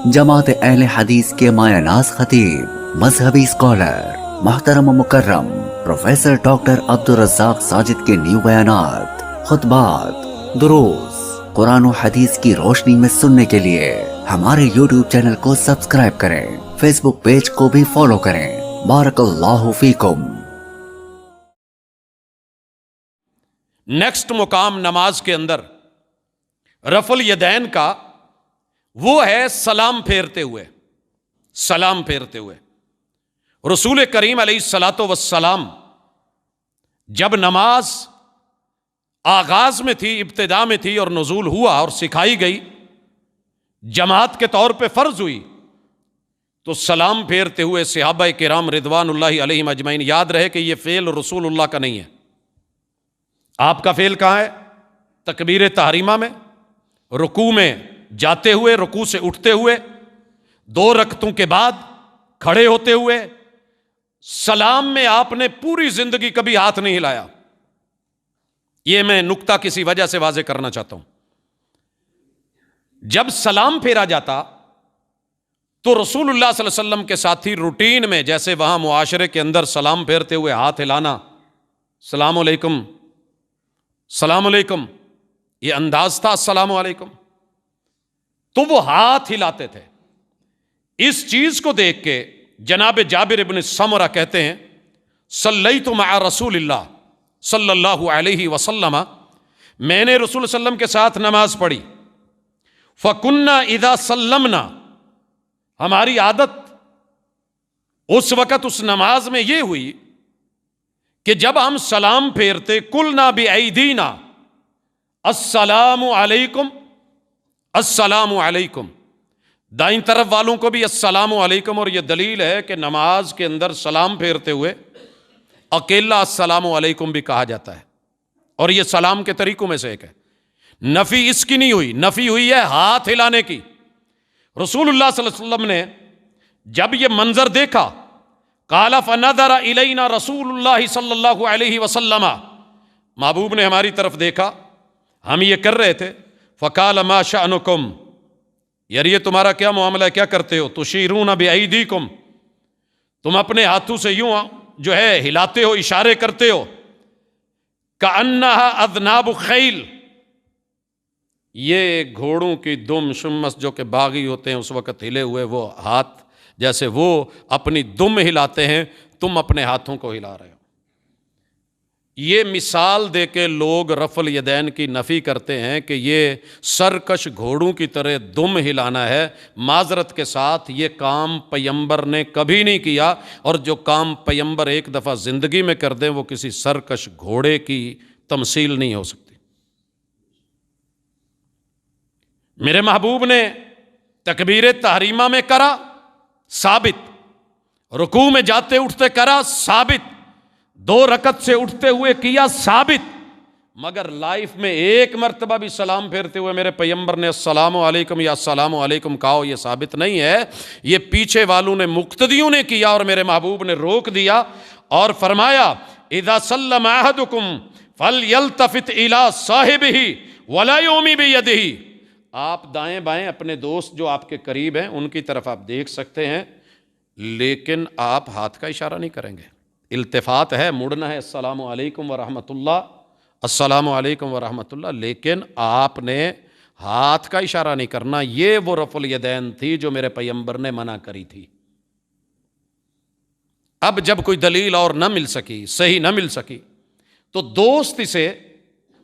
جماعت اہل حدیث کے مایہ ناز خطیب، مذہبی اسکالر، محترم و مکرم پروفیسر ڈاکٹر عبدالرزاق ساجد کے نیو بیانات، خطبات، دروس قرآن و حدیث کی روشنی میں سننے کے لیے ہمارے یوٹیوب چینل کو سبسکرائب کریں، فیس بک پیج کو بھی فالو کریں۔ بارک اللہ فیکم۔ نیکسٹ مقام نماز کے اندر رفع الیدین کا وہ ہے سلام پھیرتے ہوئے۔ سلام پھیرتے ہوئے رسول کریم علیہ الصلاۃ والسلام جب نماز آغاز میں تھی، ابتدا میں تھی اور نزول ہوا اور سکھائی گئی، جماعت کے طور پہ فرض ہوئی، تو سلام پھیرتے ہوئے صحابہ کرام رضوان اللہ علیہم اجمعین، یاد رہے کہ یہ فعل رسول اللہ کا نہیں ہے۔ آپ کا فعل کہاں ہے؟ تکبیر تحریمہ میں، رکوع میں جاتے ہوئے، رکوع سے اٹھتے ہوئے، 2 رکعتوں کے بعد کھڑے ہوتے ہوئے۔ سلام میں آپ نے پوری زندگی کبھی ہاتھ نہیں ہلایا۔ یہ میں نکتہ کسی وجہ سے واضح کرنا چاہتا ہوں۔ جب سلام پھیرا جاتا تو رسول اللہ صلی اللہ علیہ وسلم کے ساتھی روٹین میں، جیسے وہاں معاشرے کے اندر سلام پھیرتے ہوئے ہاتھ ہلانا، السلام علیکم، السلام علیکم، یہ انداز تھا السلام علیکم، تو وہ ہاتھ ہلاتے تھے۔ اس چیز کو دیکھ کے جناب جابر ابن سمرہ کہتے ہیں، صلیت مع رسول اللہ صلی اللہ علیہ وسلم، میں نے رسول اللہ صلی اللہ علیہ وسلم کے ساتھ نماز پڑھی، فَكُنَّا اِذَا سَلَّمْنَا، ہماری عادت اس وقت اس نماز میں یہ ہوئی کہ جب ہم سلام پھیرتے، قُلْنَا بِأَيْدِينَا السلام علیکم، السلام علیکم، دائیں طرف والوں کو بھی السلام علیکم، اور یہ دلیل ہے کہ نماز کے اندر سلام پھیرتے ہوئے اکیلا السلام علیکم بھی کہا جاتا ہے، اور یہ سلام کے طریقوں میں سے ایک ہے۔ نفی اس کی نہیں ہوئی، نفی ہوئی ہے ہاتھ ہلانے کی۔ رسول اللہ صلی اللہ علیہ وسلم نے جب یہ منظر دیکھا، قال فنظر الینا رسول اللہ صلی اللہ علیہ وسلم، محبوب نے ہماری طرف دیکھا، ہم یہ کر رہے تھے، فقال ما شأنکم، یار یہ تمہارا کیا معاملہ ہے، کیا کرتے ہو؟ تشیرون بایدیکم، تم اپنے ہاتھوں سے یوں جو ہے ہلاتے ہو، اشارے کرتے ہو، کأنہا اذناب خیل، یہ گھوڑوں کی دم شمس جو کہ باغی ہوتے ہیں اس وقت ہلے ہوئے وہ ہاتھ، جیسے وہ اپنی دم ہلاتے ہیں، تم اپنے ہاتھوں کو ہلا رہے ہو۔ یہ مثال دے کے لوگ رفع الیدین کی نفی کرتے ہیں کہ یہ سرکش گھوڑوں کی طرح دم ہلانا ہے۔ معذرت کے ساتھ یہ کام پیغمبر نے کبھی نہیں کیا، اور جو کام پیغمبر ایک دفعہ زندگی میں کر دیں وہ کسی سرکش گھوڑے کی تمثیل نہیں ہو سکتی۔ میرے محبوب نے تکبیر تحریمہ میں کرا، ثابت، رکوع میں جاتے اٹھتے کرا، ثابت، 2 رکعت سے اٹھتے ہوئے کیا، ثابت، مگر لائف میں ایک مرتبہ بھی سلام پھیرتے ہوئے میرے پیغمبر نے السلام علیکم یا السلام علیکم کہا ہو، یہ ثابت نہیں ہے۔ یہ پیچھے والوں نے، مقتدیوں نے کیا، اور میرے محبوب نے روک دیا اور فرمایا اذا سلم احدکم فلیلتفت الی صاحبہ ولا یومی بیدہ، آپ دائیں بائیں اپنے دوست جو آپ کے قریب ہیں ان کی طرف آپ دیکھ سکتے ہیں، لیکن آپ ہاتھ کا اشارہ نہیں کریں گے۔ التفات ہے، مڑنا ہے، السلام علیکم ورحمۃ اللہ، السلام علیکم ورحمۃ اللہ، لیکن آپ نے ہاتھ کا اشارہ نہیں کرنا۔ یہ وہ رفع الیدین تھی جو میرے پیغمبر نے منع کری تھی۔ اب جب کوئی دلیل اور نہ مل سکی، صحیح نہ مل سکی، تو دوست اسے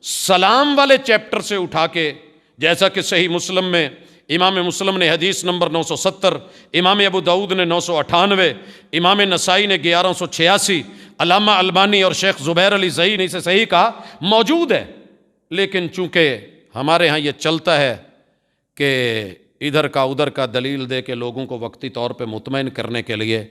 سلام والے چیپٹر سے اٹھا کے، جیسا کہ صحیح مسلم میں امام مسلم نے حدیث نمبر 970، امام ابو داؤد نے 998، امام نسائی نے 1186، علامہ البانی اور شیخ زبیر علی زئی نے اسے صحیح کہا، موجود ہے۔ لیکن چونکہ ہمارے ہاں یہ چلتا ہے کہ ادھر کا ادھر کا دلیل دے کے لوگوں کو وقتی طور پہ مطمئن کرنے کے لیے،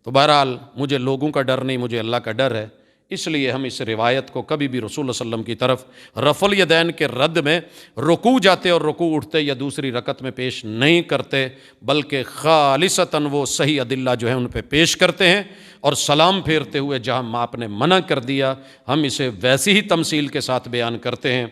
تو بہرحال مجھے لوگوں کا ڈر نہیں، مجھے اللہ کا ڈر ہے، اس لیے ہم اس روایت کو کبھی بھی رسول اللہ صلی اللہ علیہ وسلم کی طرف رفع الیدین کے رد میں رکوع جاتے اور رکوع اٹھتے یا دوسری رکعت میں پیش نہیں کرتے، بلکہ خالصتاً وہ صحیح ادلہ جو ہیں ان پہ پیش کرتے ہیں، اور سلام پھیرتے ہوئے جہاں آپ نے منع کر دیا ہم اسے ویسی ہی تمثیل کے ساتھ بیان کرتے ہیں۔